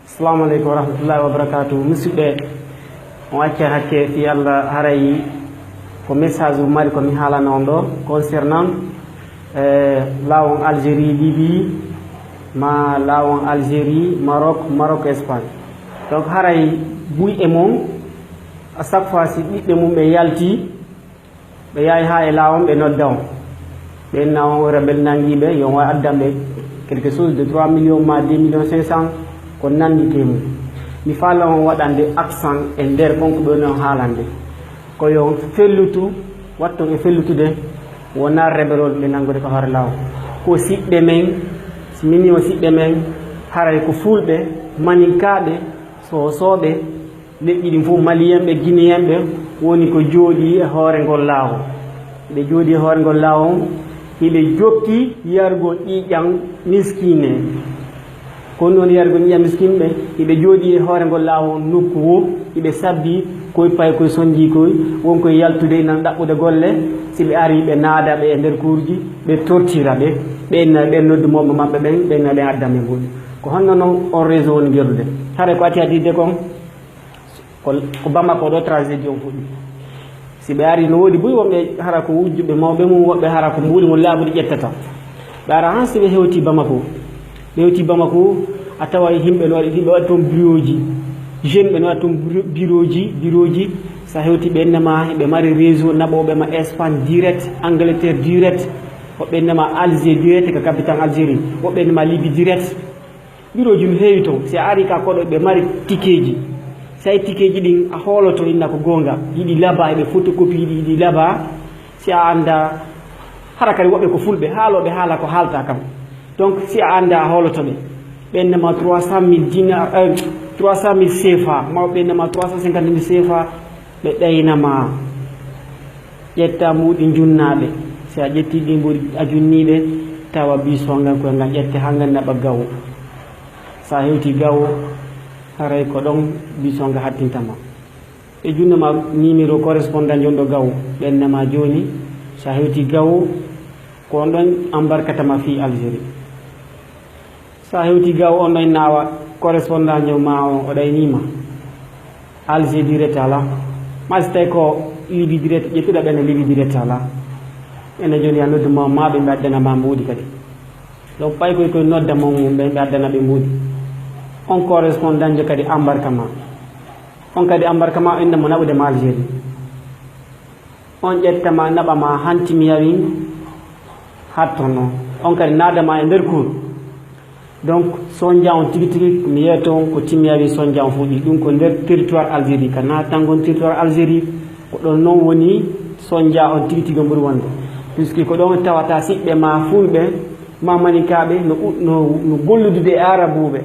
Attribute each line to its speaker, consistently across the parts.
Speaker 1: Assalamu alaikum warahmatullahi wabarakatuh. Musidɓe on acca hakke fi Allah harayi ko message mari ko mi haalana on ɗo concernant lawon Algérie Libye ma lawon Algérie Maroc Espagne. Donc haray buy e mum à chaque fois si ɓiɓɓe mum ɓe yalti ɓe yahi ha e lawon ɓe nodda on ɓe na on rebel nanguiɓe yo wa addanɓe quelque chose de 3 millions ma 2 millions 500 ko nandite mum mi faala on waɗande accent e nder konko ɓe non haalande ko yo fellutu watton e fellutude wona rebelol ɓe nangude ko hoore law ko siɓɓe men si minima siɓɓe men haray ko fulɓe maninkaɓe sosoɓe leƴƴi ɗin fof malien ɓe guinéen ɓe woni ko jooɗi e hoore ngol laawo ɓe jooɗi e hoore ngol laawo hiɓe jokki yargol ƴiƴan miskine kono noon yargol ƴiƴan miskine ɓe hiɓe jooɗi e hoore ngol laawo nokku wo hiɓe sabbi koye paye koye sonji koye wonkoye yaltude nan ɗaɓɓude golle si ɓe ari ɓe naada ɓe e nder kuurji ɓe tortira ɓe ɓe noddumoɓe maɓɓe ɓen ɓenna ɓe addame mbuɗi ko honno noon on réseau woni gerude hare ko atti adide kon ko Bamako ɗo tragédie on fuɗɗi si ɓe ari no woodi boyi wonɓe hara ko wujjuɓe mawɓe mum woɓɓe hara ko mbuuli ngol laaɓude ƴettata ɓe ara han si ɓe hewti Bamako a tawa yimɓe no waɗi hiɓe waɗi toon bureau ji jeune ɓe no waɗi toon bureau ji sa hewti ɓe innema ɓe mari réseau naɓoɓema Espagne direct Angleterre direct woɓɓe innema Algérie direct ko capitale Algérie woɓɓe innema Libye direct bureau ji no heewi toon si a ari ka koɗo ɓe mari tikeji si ay tikeji ɗin a hooloto inna ko gonga yiɗi laba eɓe photocopie yiɗi laba si a anda hara kadi woɓɓe ko fulɓe haaloɓe haala ko haalta kam donc si a anda a hoolotoɓe ɓennema 300 000 dinar 300 000 CFA mawɓe ɓennema 350 000 CFA ɓe ɗaynama ƴetta muɗi junnaɓe si a ƴetti ɗi mboɗi a junniɓe tawa bisongan koye ngam ƴette ha ngan naɓa gawo sa hewti gawo haray ko ɗon bisonga hattintama ɓe junnama numéro correspondant jonɗo gawo ɓennama joni sa hewti gawo ko on ɗon embarkatama fi Algérie sa hewti gawo on ɗon nawa correspondant jo ma o ɗaynima Algérie direct ala ma so tawi ko Libye direct ƴettuɗa ɓenne Libye direct ala ene joni a nodduma maɓe ɓe addanama mbuɗi kadi donc ɓay koye nodda mum ɓe addana ɓe mbuɗi on correspondant jo kadi embarquement on kadi embarquement o innamo naɓude ma Algérie on ƴettama naɓama hantimiyawi hattono on kadi naadama e nder cour donc sondia on tigui tigui mi yeyto on ko timmiyawi sondia on fuuɗi ɗum ko nder territoire Algérie ka natangon territoire Algérie ko ɗon noon woni sondia on tigui tigui on ɓuuri wonde puisque ko ɗon tawata siɓɓe ma fulɓe ma manikaɓe no golludude e arabuɓe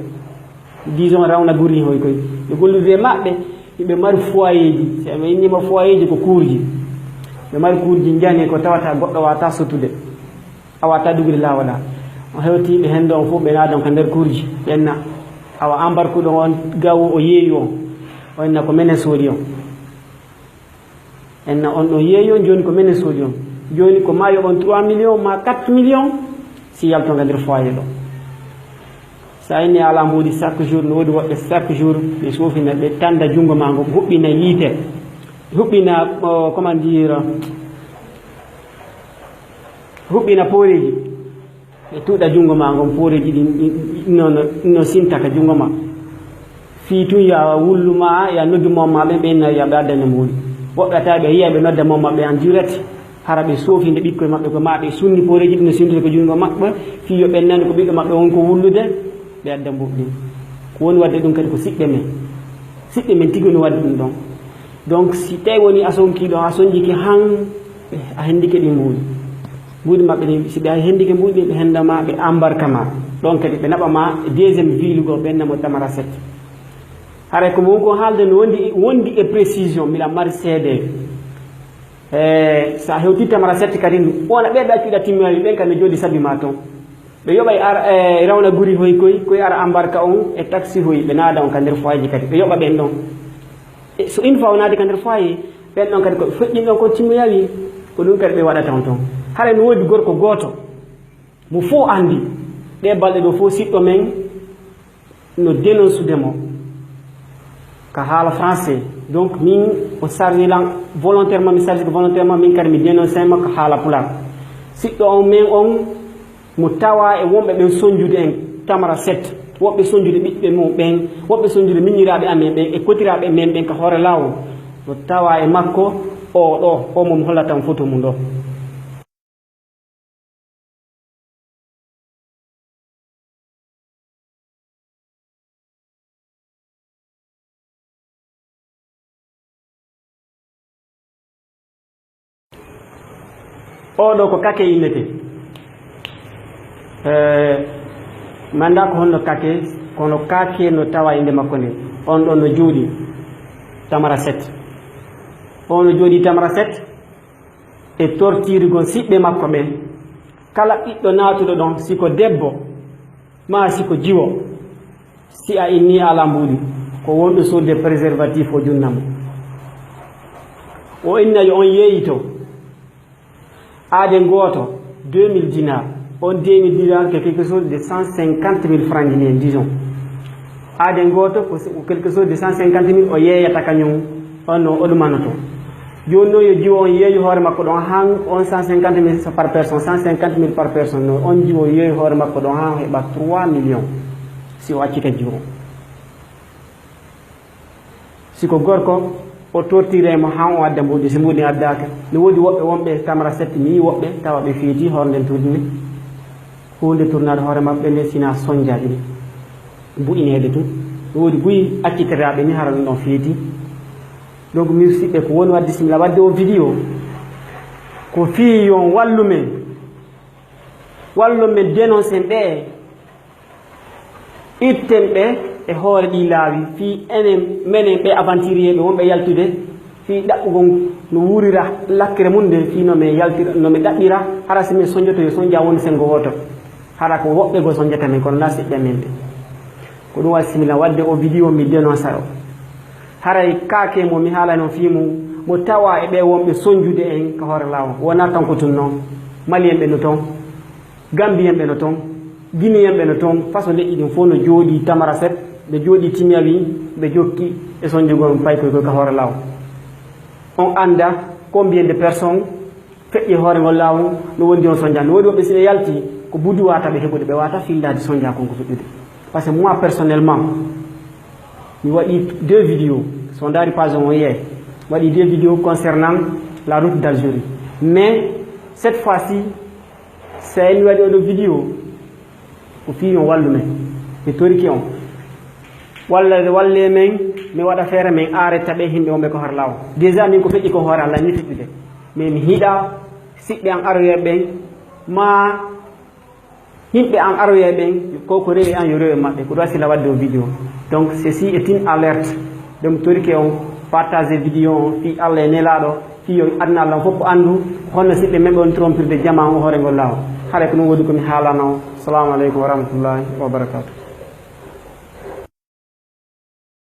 Speaker 1: disons rawna guri hoy koy ɓe gollude e maɓɓe ɓe mari foyer ji si ɓe innima foyer ji ko kuurji ɓe mari kuurji jani ko tawata goɗɗo wata sottude a wata dugude lawaɗa o hewti ɓe hen ɗon fof ɓe naadon ko nder kuurji ɓenna awa embarkuɗo on gawo o yeeyi on o enna ko menen soodi on enna on ɗon yeeyi on joni ko menen soodi on joni ko ma yoɓon 3 millions ma 4 millions si yaltonga nder foyer ɗo sa inni ala mbuɗi chaque jour no woodi woɓɓe chaque jour ɓe sofina ɓe tanda junngo ma ngo huɓɓina yiite huɓɓina comment dire huɓɓina pooreji ɓe tuuɗa junngo ma ngon pooreji ɗin no sintaka junngo ma fii tun ya wulluma ya noddumo maɓe ɓenna yaɓe addane mbuɗi woɓɓe ata ɓe yiya ɓe nodda mo maɓɓe en direct hara ɓe soofinde ɓikkoye maɓɓe ko maɓe sunni pooreji ɗi no sintude ko junngo maɓɓe fii yo ɓennani ko ɓiɗɗo maɓɓe wonko wullude ɓe adda mbuɗi ɗin ko woni wadde ɗum kadi ko siɓɓe men tigi no wadde ɗum ɗon donc si tawi woni a sonkiɗo a soñjiki han a hendike ɗi mbuɗi maɓɓe ɗi si ɓe hendike mbuɗi ɓe hendama ɓe embarquement ɗon kadi ɓe naɓama deuxiéme ville go ɓennamo Tamara 7 haray ko wonko haalde no wondi e précision mbiɗa mari seede sa hewti Tamara 7 kadi wona ɓe accuɗa timmiyaji ɓen kadi no jooɗi sabima toon ɓe yoɓay rawna guri hoy koye ara embarque on e taxi hoy ɓe naada on ka nder foyer ji kadi ɓe yoɓa ɓen ɗon so une fois o naadi ka nder foyer ɓen ɗon kadi ko feƴƴin ɗon ko timmiyawi ko ɗum kadi ɓe waɗata on toon hare no woodi gorko gooto mo fo andi ɗe balɗe ɗo fof siɗɗo men no dénoncudemo ka haala français donc min o chargé lan volontairement mi chargé ko volontairement min kadi mi dénoncé ma ko haala pulaar siɗɗo on men on mo tawa e wonɓe ɓen sonjude en Tamara 7 woɓɓe sonjude ɓiɓɓe mum ɓen woɓɓe sonjude miñiraɓe amen ɓen e kotiraɓe men ɓen ka hoore lawol no tawa e makko o ɗo o momi hollatan photo mum ɗo oɗo ko kake innete mi anda ko honno kake kono kake no tawa inde makko nde on ɗon no jooɗi Tamara 7 on no jooɗi Tamara 7 e tortirgol siɓɓe makko ɓen kala ɓiɗɗo natuɗo ɗon siko debbo ma siko jiwo si a inni ala mbuɗi ko wonɗo sodde préservatif o junnamo o innayi on yeeyito ade goto 2000 dinars on 2000 dinars c'est quelque chose de 150 000 francs guinéens disons ade goto ko quelque chose de 150 000 o yeeyata kañum on o ɗumanoto joni noon yo jiwo on yeeyi hoore makko ɗon han on 150 000 par personne 150 000 par personne no on jiwo yeeyi hoore makko ɗon han heɓa 3 millions si o accita jiwo siko gorko o tortiremo han o adda mbuɗi so mbuɗi addaka ne woodi woɓɓe wonɓe Tamara 7 mi yi woɓɓe tawa ɓe feeti hoore nden turdini hunde tournade hoore maɓɓe nde sina soñjaɗi ɗi mbuɗinede tun ne woodi buyi accitiraɓe ni hara ɗum ɗon feeti donc mi siɓɓe ko woni wadde simila wadde o vidéo ko fii yon wallumen dénoncé ɓe itten ɓe e hoore ɗi laawi fi enen menen ɓe aventurier ɓe wonɓe yaltude fi ɗaɓɓugol no wurira lakkere mum nde fi nomi yaltira nomi ɗaɓɓira hara simin soñjoto yo soñja woni sengo woto hara ko woɓɓe go soñjata men kono na siɓɓe men ɓe ko ɗum waɗi simila wadde o vidéo mi dénonça o haray kaake mo mi haala noon fi mum mo tawa e ɓe wonɓe soñjude en ka hoore lawol wona kanko tun noon malien ɓe no toon gambien ɓe no toon guinéen ɓe no toon façon leƴƴi ɗin fof no jooɗi Tamara 7 ɓe jooɗi Timiawi ɓe jokki e soñjugol paykoy ka hoore lawol on anda combien de personnes feƴƴi hoore ngol lawol no wondi on soñjani no woodi woɓɓe sine yalti ko buddi wata ɓe heɓude ɓe wata fillade soñja konko feƴƴude par ce que moi personnellement mi waɗi 2 vidéos so daari page on yeey waɗi 2 vidéos concernant la route d'Algérie mais cette fois-ci c'est mi waɗi oɗo vidéo ko fi on wallu men mi toriki on walle men mi waɗa feere men arrêta ɓe himɓe wonɓe ko hoore lawol déjà min ko feƴƴi ko hoore Allah ni feƴƴude mais mi hiiɗa siɓɓe an aroye ɓen ma himɓe an aroye ɓen ko rewi an yo rewi maɓɓe ko ɗo sila wadde o vidéo donc ceci est une alerte donc torike on partage vidéo on fi Allah e nelaɗo fi yo adna Allah fof andu holno siɓɓe men on trompirde jama o hoore ngol lawol haɗa ko ɗum woodi komi haalano. Assalamu aleykum wa rahmatullahi wa barakatuh.